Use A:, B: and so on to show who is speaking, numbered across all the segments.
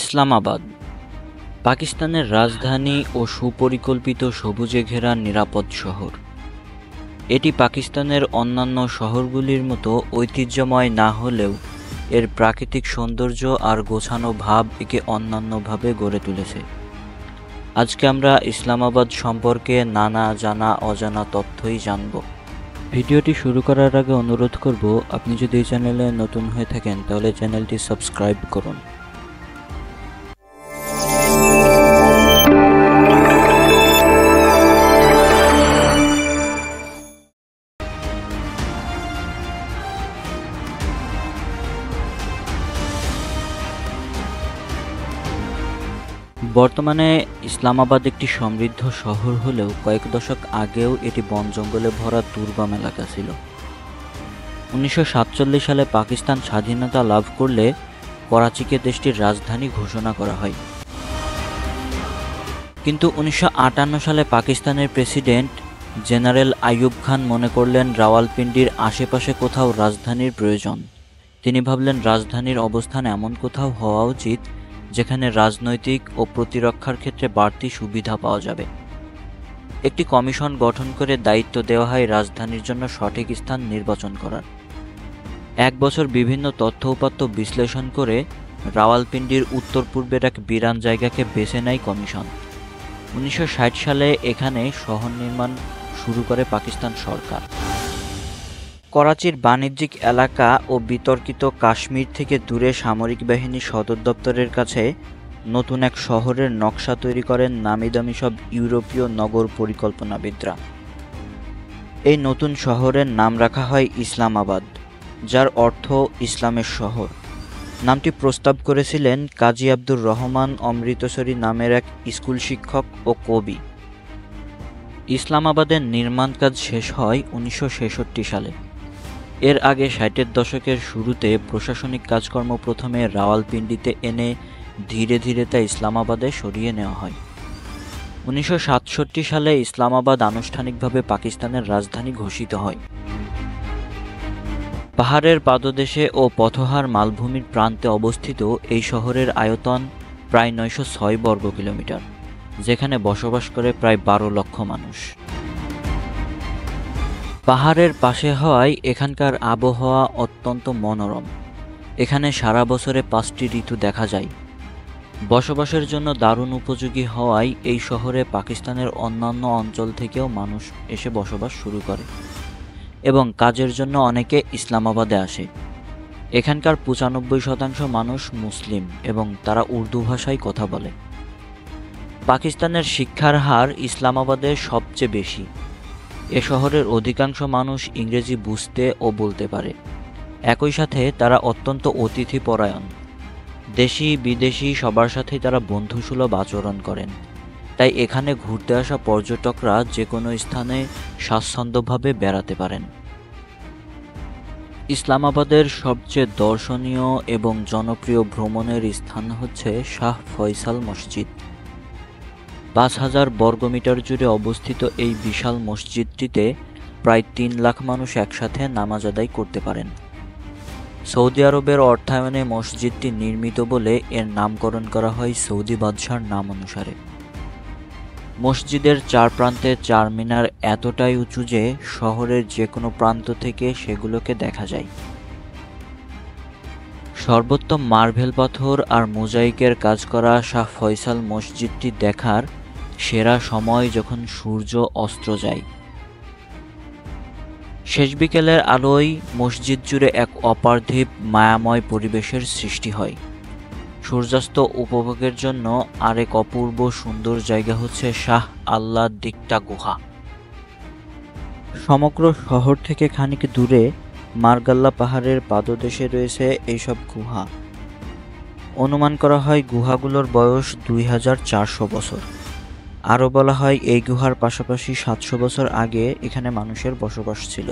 A: ইসলামাবাদ পাকিস্তানের রাজধানী ও সুপরিকল্পিত সবুজে ঘেরা নিরাপদ শহর। এটি পাকিস্তানের অন্যান্য শহরগুলির মতো ঐতিহ্যময় না হলেও এর প্রাকৃতিক সৌন্দর্য আর গোছানো ভাব একে অন্যান্যভাবে গড়ে তুলেছে। আজকে আমরা ইসলামাবাদ সম্পর্কে নানা জানা অজানা তথ্যই জানব। ভিডিওটি শুরু করার আগে অনুরোধ করব, আপনি যদি এই চ্যানেলে নতুন হয়ে থাকেন তাহলে চ্যানেলটি সাবস্ক্রাইব করুন। বর্তমানে ইসলামাবাদ একটি সমৃদ্ধ শহর হলেও কয়েক দশক আগেও এটি বন জঙ্গলে ভরা দুর্গম এলাকা ছিল। 1947 সালে পাকিস্তান স্বাধীনতা লাভ করলে করাচিকে দেশটির রাজধানী ঘোষণা করা হয়। কিন্তু 1958 সালে পাকিস্তানের প্রেসিডেন্ট জেনারেল আইয়ুব খান মনে করলেন রাওয়ালপিন্ডির আশেপাশে কোথাও রাজধানীর প্রয়োজন। তিনি ভাবলেন রাজধানীর অবস্থান এমন কোথাও হওয়া উচিত যেখানে রাজনৈতিক ও প্রতিরক্ষার ক্ষেত্রে বাড়তি সুবিধা পাওয়া যাবে। একটি কমিশন গঠন করে দায়িত্ব দেওয়া হয় রাজধানীর জন্য সঠিক স্থান নির্বাচন করার। 1 বছর বিভিন্ন তথ্য উপাত্ত বিশ্লেষণ করে রাওয়ালপিন্ডির উত্তর পূর্বের এক বিরান জায়গাকে বেছে নেয় কমিশন। 1960 সালে এখানে শহর নির্মাণ শুরু করে পাকিস্তান সরকার। করাচির বাণিজ্যিক এলাকা ও বিতর্কিত কাশ্মীর থেকে দূরে সামরিক বাহিনীর সদর দপ্তরের কাছে নতুন এক শহরের নকশা তৈরি করেন নামিদামি সব ইউরোপীয় নগর পরিকল্পনাবিদরা। এই নতুন শহরের নাম রাখা হয় ইসলামাবাদ, যার অর্থ ইসলামের শহর। নামটি প্রস্তাব করেছিলেন কাজী আব্দুর রহমান অমৃতসরী নামের এক স্কুল শিক্ষক ও কবি। ইসলামাবাদের নির্মাণ কাজ শেষ হয় 1966 সালে। এর আগে 60-এর দশকের শুরুতে প্রশাসনিক কাজকর্ম প্রথমে রাওয়ালপিন্ডিতে এনে ধীরে ধীরে তা ইসলামাবাদে সরিয়ে নেওয়া হয়। 1967 সালে ইসলামাবাদ আনুষ্ঠানিকভাবে পাকিস্তানের রাজধানী ঘোষিত হয়। পাহাড়ের পাদদেশে ও পথহার মালভূমির প্রান্তে অবস্থিত এই শহরের আয়তন প্রায় 906 বর্গ কিলোমিটার, যেখানে বসবাস করে প্রায় 12 লক্ষ মানুষ। পাহাড়ের পাশে হওয়ায় এখানকার আবহাওয়া অত্যন্ত মনোরম। এখানে সারা বছরে 5টি ঋতু দেখা যায়। বসবাসের জন্য দারুণ উপযোগী হওয়ায় এই শহরে পাকিস্তানের অন্যান্য অঞ্চল থেকেও মানুষ এসে বসবাস শুরু করে এবং কাজের জন্য অনেকে ইসলামাবাদে আসে। এখানকার 95% মানুষ মুসলিম এবং তারা উর্দু ভাষায় কথা বলে। পাকিস্তানের শিক্ষার হার ইসলামাবাদে সবচেয়ে বেশি। এ শহরের অধিকাংশ মানুষ ইংরেজি বুঝতে ও বলতে পারে। একই সাথে তারা অত্যন্ত অতিথিপরায়ণ। দেশি বিদেশি সবার সাথেই তারা বন্ধুসুলভ আচরণ করেন। তাই এখানে ঘুরতে আসা পর্যটকরা যে কোনো স্থানে স্বাচ্ছন্দ্যভাবে বেড়াতে পারেন। ইসলামাবাদের সবচেয়ে দর্শনীয় এবং জনপ্রিয় ভ্রমণের স্থান হচ্ছে শাহ ফয়সাল মসজিদ। 5000 বর্গমিটার জুড়ে অবস্থিত এই বিশাল মসজিদটিতে প্রায় 3 লাখ মানুষ একসাথে নামাজ আদায় করতে পারেন। সৌদি আরবের অর্থায়নে মসজিদটি নির্মিত বলে এর নামকরণ করা হয় সৌদি বাদশার নাম অনুসারে। মসজিদের 4 প্রান্তে 4 মিনার এতটাই উঁচু যে শহরের যে কোনো প্রান্ত থেকে সেগুলোকে দেখা যায়। সর্বোত্তম মার্বেল পাথর আর মোজাইকের কাজ করা শাহ ফয়সাল মসজিদটি দেখার সেরা সময় যখন সূর্য অস্ত যায়। শেষ বিকেলের আলোয় মসজিদ জুড়ে এক অপার্থিব মায়াময় পরিবেশের সৃষ্টি হয়। সূর্যাস্ত উপভোগের জন্য আরেক অপূর্ব সুন্দর জায়গা হচ্ছে শাহ আল্লাহ দিকটা গুহা। সমগ্র শহর থেকে খানিক দূরে মার্গাল্লা পাহাড়ের পাদদেশে রয়েছে এইসব গুহা। অনুমান করা হয় গুহাগুলোর বয়স 2400 বছর। আরও বলা হয় এই গুহার পাশাপাশি 700 বছর আগে এখানে মানুষের বসবাস ছিল।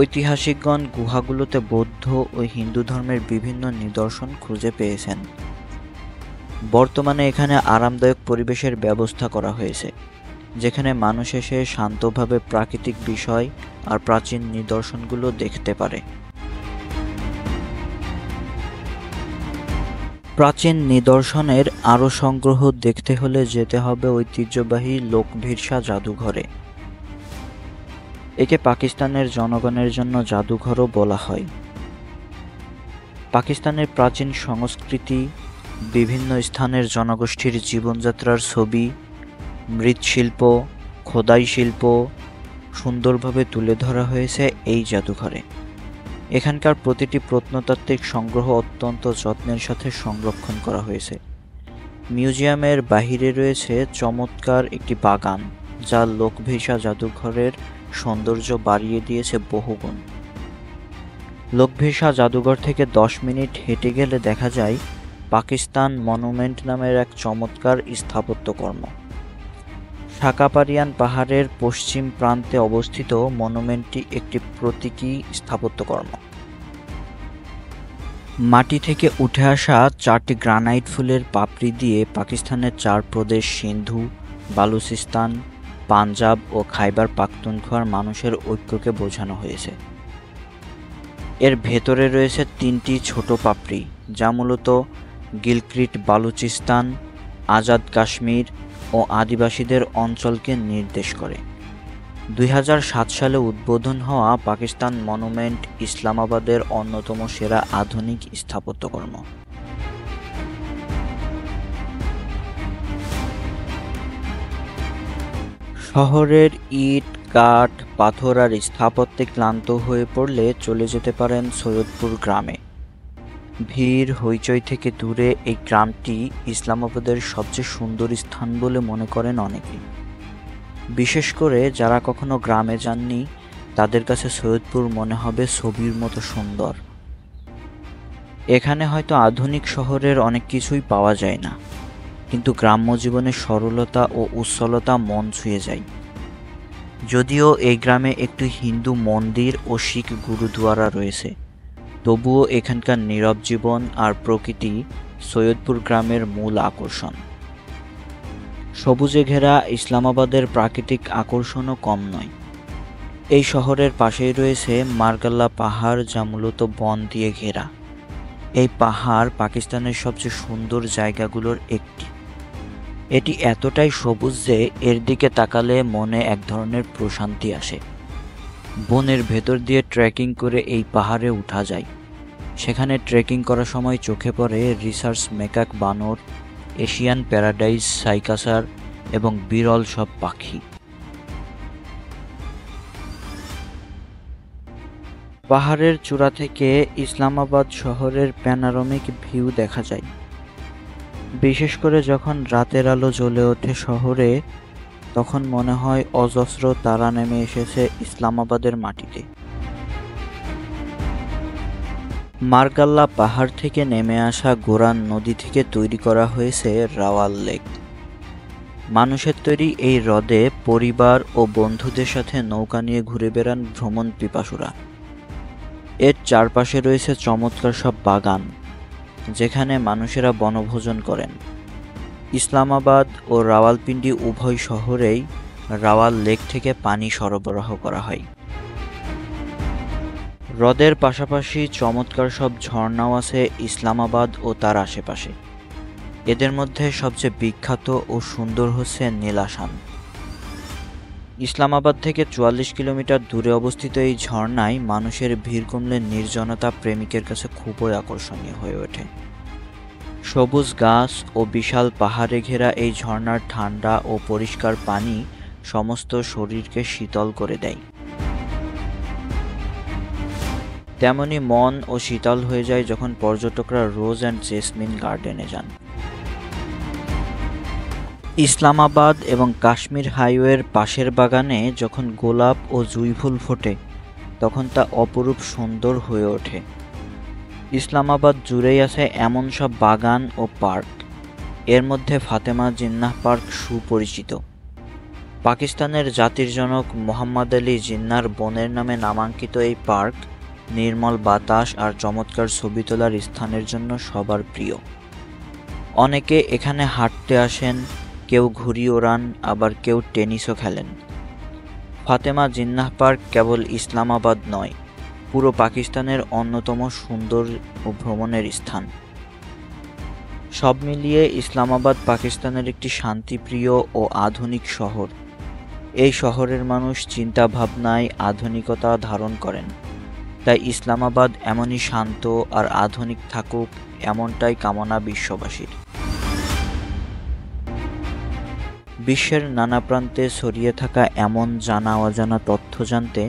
A: ঐতিহাসিকগণ গুহাগুলোতে বৌদ্ধ ও হিন্দু ধর্মের বিভিন্ন নিদর্শন খুঁজে পেয়েছেন। বর্তমানে এখানে আরামদায়ক পরিবেশের ব্যবস্থা করা হয়েছে, যেখানে মানুষ এসে শান্তভাবে প্রাকৃতিক বিষয় আর প্রাচীন নিদর্শনগুলো দেখতে পারে। প্রাচীন নিদর্শনের আরও সংগ্রহ দেখতে হলে যেতে হবে ঐতিহ্যবাহী লোকভিরসা জাদুঘরে। একে পাকিস্তানের জনগণের জন্য জাদুঘরও বলা হয়। পাকিস্তানের প্রাচীন সংস্কৃতি, বিভিন্ন স্থানের জনগোষ্ঠীর জীবনযাত্রার ছবি, মৃৎশিল্প, খোদাই শিল্প সুন্দরভাবে তুলে ধরা হয়েছে এই জাদুঘরে। এখানকার প্রতিটি প্রত্নতাত্ত্বিক সংগ্রহ অত্যন্ত যত্নের সাথে সংরক্ষণ করা হয়েছে। মিউজিয়ামের বাহিরে রয়েছে চমৎকার একটি বাগান, যা লোকভিরসা জাদুঘরের সৌন্দর্য বাড়িয়ে দিয়েছে বহুগুণ। লোকভিরসা জাদুঘর থেকে 10 মিনিট হেঁটে গেলে দেখা যায় পাকিস্তান মনুমেন্ট নামের এক চমৎকার স্থাপত্যকর্ম। শাকাপারিয়ান পাহাড়ের পশ্চিম প্রান্তে অবস্থিত মনুমেন্টটি একটি প্রতীকী স্থাপত্যকর্ম। মাটি থেকে উঠে আসা 4টি গ্রানাইট ফুলের পাপড়ি দিয়ে পাকিস্তানের 4 প্রদেশ সিন্ধু, বালুচিস্তান, পাঞ্জাব ও খাইবার পাখতুনখোয়ার মানুষের ঐক্যকে বোঝানো হয়েছে। এর ভেতরে রয়েছে 3টি ছোট পাপড়ি, যা মূলত গিলক্রিট বালুচিস্তান, আজাদ কাশ্মীর ও আদিবাসীদের অঞ্চলকে নির্দেশ করে। 2007 সালে উদ্বোধন হওয়া পাকিস্তান মনুমেন্ট ইসলামাবাদের অন্যতম সেরা আধুনিক স্থাপত্যকর্ম। শহরের ইট, কাঠ, পাথর আর স্থাপত্যে ক্লান্ত হয়ে পড়লে চলে যেতে পারেন সৈয়দপুর গ্রামে। ভিড় হইচই থেকে দূরে এই গ্রামটি ইসলামাবাদের সবচেয়ে সুন্দর স্থান বলে মনে করেন অনেকেই। বিশেষ করে যারা কখনো গ্রামে যাননি, তাদের কাছে সৈয়দপুর মনে হবে ছবির মতো সুন্দর। এখানে হয়তো আধুনিক শহরের অনেক কিছুই পাওয়া যায় না, কিন্তু গ্রাম্য জীবনের সরলতা ও উচ্ছলতা মন ছুঁয়ে যায়। যদিও এই গ্রামে একটি হিন্দু মন্দির ও শিখ গুরুদুয়ারা রয়েছে, তবুও এখানকার নীরব জীবন আর প্রকৃতি সৈয়দপুর গ্রামের মূল আকর্ষণ। সবুজে ঘেরা ইসলামাবাদের প্রাকৃতিক আকর্ষণও কম নয়। এই শহরের পাশেই রয়েছে মার্গাল্লা পাহাড়, যা মূলত বন দিয়ে ঘেরা। এই পাহাড় পাকিস্তানের সবচেয়ে সুন্দর জায়গাগুলোর একটি। এটি এতটাই সবুজ যে এর দিকে তাকালে মনে এক ধরনের প্রশান্তি আসে। বনের ভেতর দিয়ে ট্রেকিং করে এই পাহাড়ে উঠা যায়। সেখানে ট্রেকিং করার সময় চোখে পড়ে রিসার্চ মেকাক বানর, এশিয়ান প্যারাডাইজ সাইকাসার এবং বিরল সব পাখি। পাহাড়ের চূড়া থেকে ইসলামাবাদ শহরের প্যানোরামিক ভিউ দেখা যায়। বিশেষ করে যখন রাতের আলো জ্বলে ওঠে শহরে, তখন মনে হয় অজস্র তারা নেমে এসেছে ইসলামাবাদের মাটিতে। মার্গাল্লা পাহাড় থেকে নেমে আসা গোরান নদী থেকে তৈরি করা হয়েছে রাওয়াল লেক। মানুষের তৈরি এই হ্রদে পরিবার ও বন্ধুদের সাথে নৌকা নিয়ে ঘুরে বেড়ান ভ্রমণ পিপাসুরা। এর চারপাশে রয়েছে চমৎকার সব বাগান, যেখানে মানুষেরা বনভোজন করেন। ইসলামাবাদ ও রাওয়ালপিন্ডি উভয় শহরেই রাওয়াল লেক থেকে পানি সরবরাহ করা হয়। হ্রদের পাশাপাশি চমৎকার সব ঝর্ণাও আছে ইসলামাবাদ ও তার আশেপাশে। এদের মধ্যে সবচেয়ে বিখ্যাত ও সুন্দর হচ্ছে নীলাসান। ইসলামাবাদ থেকে 44 কিলোমিটার দূরে অবস্থিত এই ঝর্ণায় মানুষের ভিড় কমলে নির্জনতা প্রেমিকের কাছে খুবই আকর্ষণীয় হয়ে ওঠে। সবুজ গাছ ও বিশাল পাহাড়ে ঘেরা এই ঝর্ণার ঠান্ডা ও পরিষ্কার পানি সমস্ত শরীরকে শীতল করে দেয়। তেমনি মন ও শীতল হয়ে যায় যখন পর্যটকরা রোজ অ্যান্ড জেসমিন গার্ডেনে যান। ইসলামাবাদ এবং কাশ্মীর হাইওয়ের পাশের বাগানে যখন গোলাপ ও জুঁই ফুল ফোটে, তখন তা অপরূপ সুন্দর হয়ে ওঠে। ইসলামাবাদ জুড়েই আছে এমন সব বাগান ও পার্ক। এর মধ্যে ফাতেমা জিন্নাহ পার্ক সুপরিচিত। পাকিস্তানের জাতির জনক মোহাম্মদ আলী জিন্নাহর বোনের নামে নামাঙ্কিত এই পার্ক নির্মল বাতাস আর চমৎকার ছবি তোলার স্থানের জন্য সবার প্রিয়। অনেকে এখানে হাঁটতে আসেন, কেউ ঘুড়ি ওড়ান, আবার কেউ টেনিসও খেলেন। ফাতেমা জিন্নাহ পার্ক কেবল ইসলামাবাদ নয়, পুরো পাকিস্তানের অন্যতম সুন্দর ও ভ্রমণের স্থান। সব মিলিয়ে ইসলামাবাদ পাকিস্তানের একটি শান্তিপ্রিয় ও আধুনিক শহর। এই শহরের মানুষ চিন্তাভাবনায় আধুনিকতা ধারণ করেন, তাই ইসলামাবাদ এমনই শান্ত আর আধুনিক থাকুক, এমনটাই কামনা বিশ্ববাসীর। বিশ্বের নানা প্রান্তে ছড়িয়ে থাকা এমন জানা অজানা তথ্য জানতে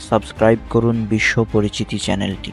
A: সাবস্ক্রাইব করুন বিশ্ব পরিচিতি চ্যানেলটি।